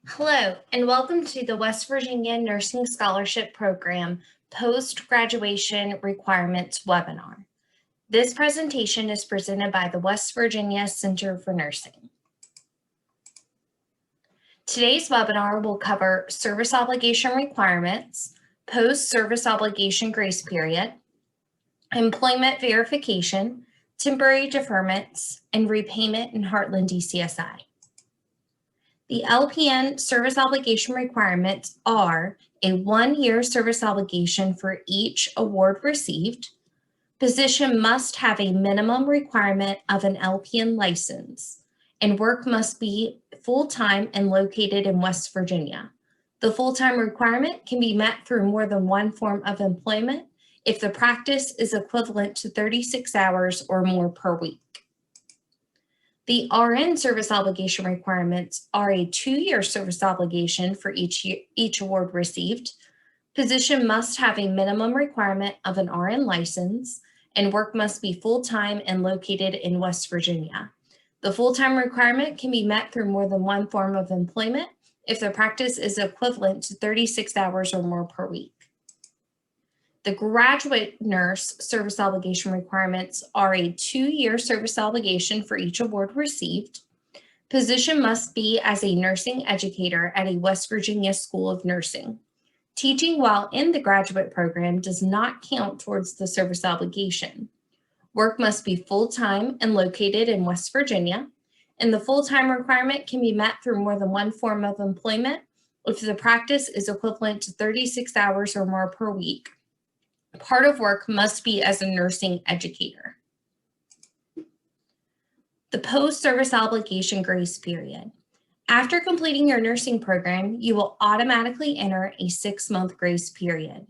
Hello, and welcome to the West Virginia Nursing Scholarship Program Post-Graduation Requirements webinar. This presentation is presented by the West Virginia Center for Nursing. Today's webinar will cover service obligation requirements, post-service obligation grace period, employment verification, temporary deferments, and repayment in Heartland DCSI. The LPN service obligation requirements are a 1-year service obligation for each award received. Position must have a minimum requirement of an LPN license, and work must be full-time and located in West Virginia. The full-time requirement can be met through more than one form of employment if the practice is equivalent to 36 hours or more per week. The RN service obligation requirements are a 2-year service obligation for each award received. Position must have a minimum requirement of an RN license, and work must be full-time and located in West Virginia. The full-time requirement can be met through more than one form of employment if the practice is equivalent to 36 hours or more per week. The graduate nurse service obligation requirements are a 2-year service obligation for each award received. Position must be as a nursing educator at a West Virginia School of Nursing. Teaching while in the graduate program does not count towards the service obligation. Work must be full-time and located in West Virginia, and the full-time requirement can be met through more than one form of employment if the practice is equivalent to 36 hours or more per week. Part of work must be as a nursing educator. The post-service obligation grace period. After completing your nursing program, you will automatically enter a 6-month grace period.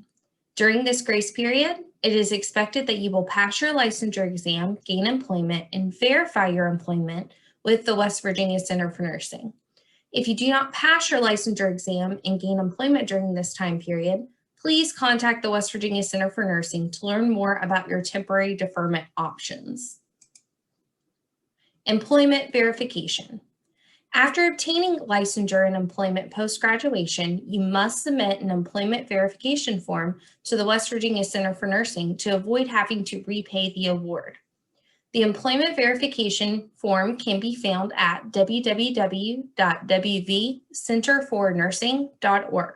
During this grace period, it is expected that you will pass your licensure exam, gain employment, and verify your employment with the West Virginia Center for Nursing. If you do not pass your licensure exam and gain employment during this time period, please contact the West Virginia Center for Nursing to learn more about your temporary deferment options. Employment verification. After obtaining licensure and employment post-graduation, you must submit an employment verification form to the West Virginia Center for Nursing to avoid having to repay the award. The employment verification form can be found at www.wvcenterfornursing.org.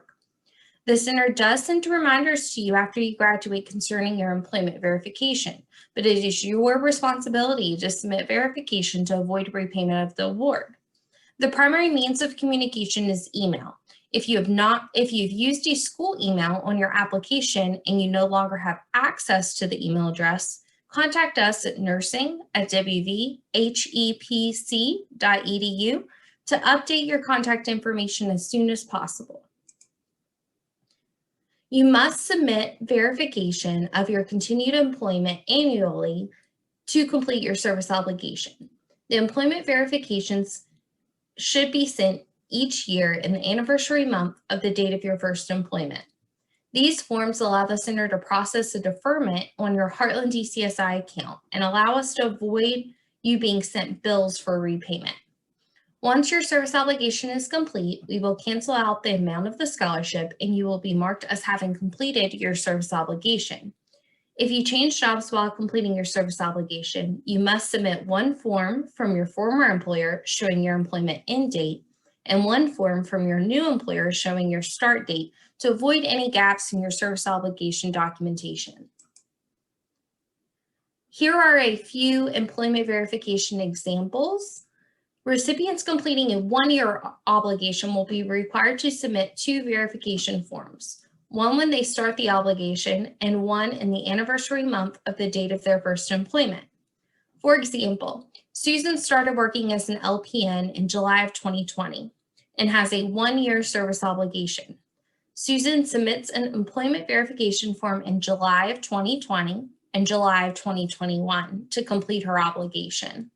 The center does send reminders to you after you graduate concerning your employment verification, but it is your responsibility to submit verification to avoid repayment of the award. The primary means of communication is email. If you've used a school email on your application and you no longer have access to the email address, contact us at nursing@wvhepc.edu to update your contact information as soon as possible. You must submit verification of your continued employment annually to complete your service obligation. The employment verifications should be sent each year in the anniversary month of the date of your first employment. These forms allow the center to process a deferment on your Heartland DCSI account and allow us to avoid you being sent bills for repayment. Once your service obligation is complete, we will cancel out the amount of the scholarship and you will be marked as having completed your service obligation. If you change jobs while completing your service obligation, you must submit one form from your former employer showing your employment end date and one form from your new employer showing your start date to avoid any gaps in your service obligation documentation. Here are a few employment verification examples. Recipients completing a 1-year obligation will be required to submit 2 verification forms, one when they start the obligation and one in the anniversary month of the date of their first employment. For example, Susan started working as an LPN in July of 2020 and has a 1-year service obligation. Susan submits an employment verification form in July of 2020 and July of 2021 to complete her obligation.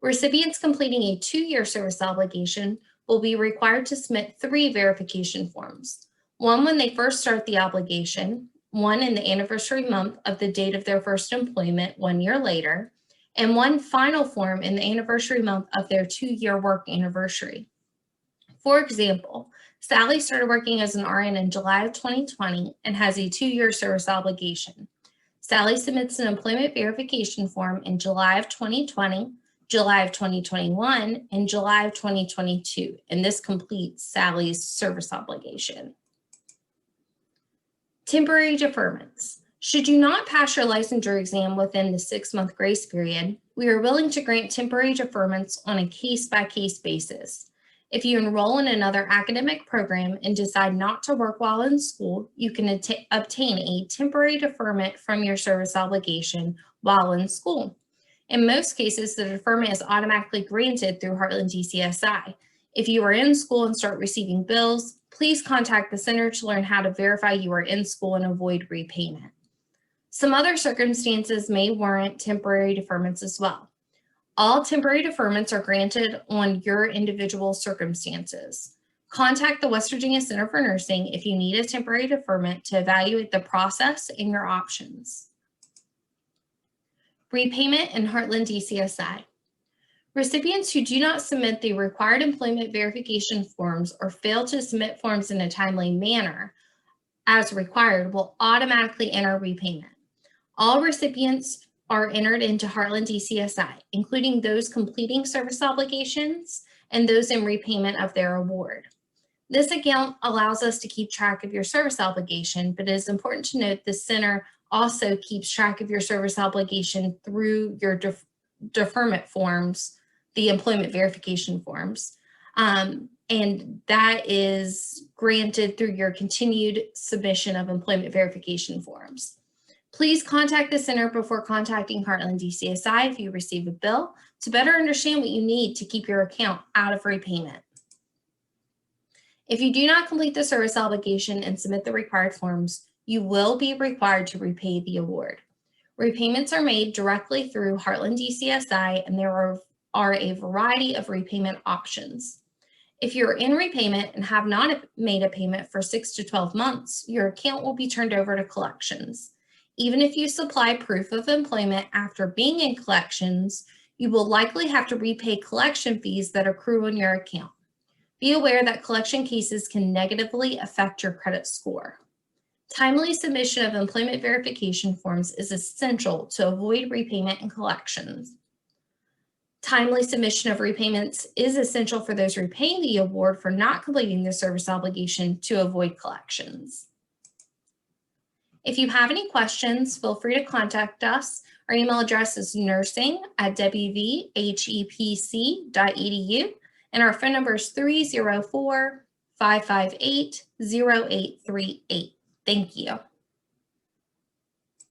Recipients completing a 2-year service obligation will be required to submit 3 verification forms, one when they first start the obligation, one in the anniversary month of the date of their first employment 1 year later, and one final form in the anniversary month of their 2-year work anniversary. For example, Sally started working as an RN in July of 2020 and has a 2-year service obligation. Sally submits an employment verification form in July of 2020, July of 2021, and July of 2022, and this completes Sally's service obligation. Temporary deferments. Should you not pass your licensure exam within the 6-month grace period, we are willing to grant temporary deferments on a case-by-case basis. If you enroll in another academic program and decide not to work while in school, you can obtain a temporary deferment from your service obligation while in school. In most cases, the deferment is automatically granted through Heartland DCSI. If you are in school and start receiving bills, please contact the center to learn how to verify you are in school and avoid repayment. Some other circumstances may warrant temporary deferments as well. All temporary deferments are granted on your individual circumstances. Contact the West Virginia Center for Nursing if you need a temporary deferment to evaluate the process and your options. Repayment in Heartland DCSI. Recipients who do not submit the required employment verification forms or fail to submit forms in a timely manner as required will automatically enter repayment. All recipients are entered into Heartland DCSI, including those completing service obligations and those in repayment of their award. This account allows us to keep track of your service obligation, but it is important to note the center also keeps track of your service obligation through your deferment forms, the employment verification forms, and that is granted through your continued submission of employment verification forms. Please contact the center before contacting Heartland DCSI if you receive a bill to better understand what you need to keep your account out of repayment. If you do not complete the service obligation and submit the required forms, you will be required to repay the award. Repayments are made directly through Heartland DCSI, and there are a variety of repayment options. If you're in repayment and have not made a payment for 6 to 12 months, your account will be turned over to collections. Even if you supply proof of employment after being in collections, you will likely have to repay collection fees that accrue on your account. Be aware that collection cases can negatively affect your credit score. Timely submission of employment verification forms is essential to avoid repayment and collections. Timely submission of repayments is essential for those repaying the award for not completing the service obligation to avoid collections. If you have any questions, feel free to contact us. Our email address is nursing@wvhepc.edu, and our phone number is 304-558-0838. Thank you.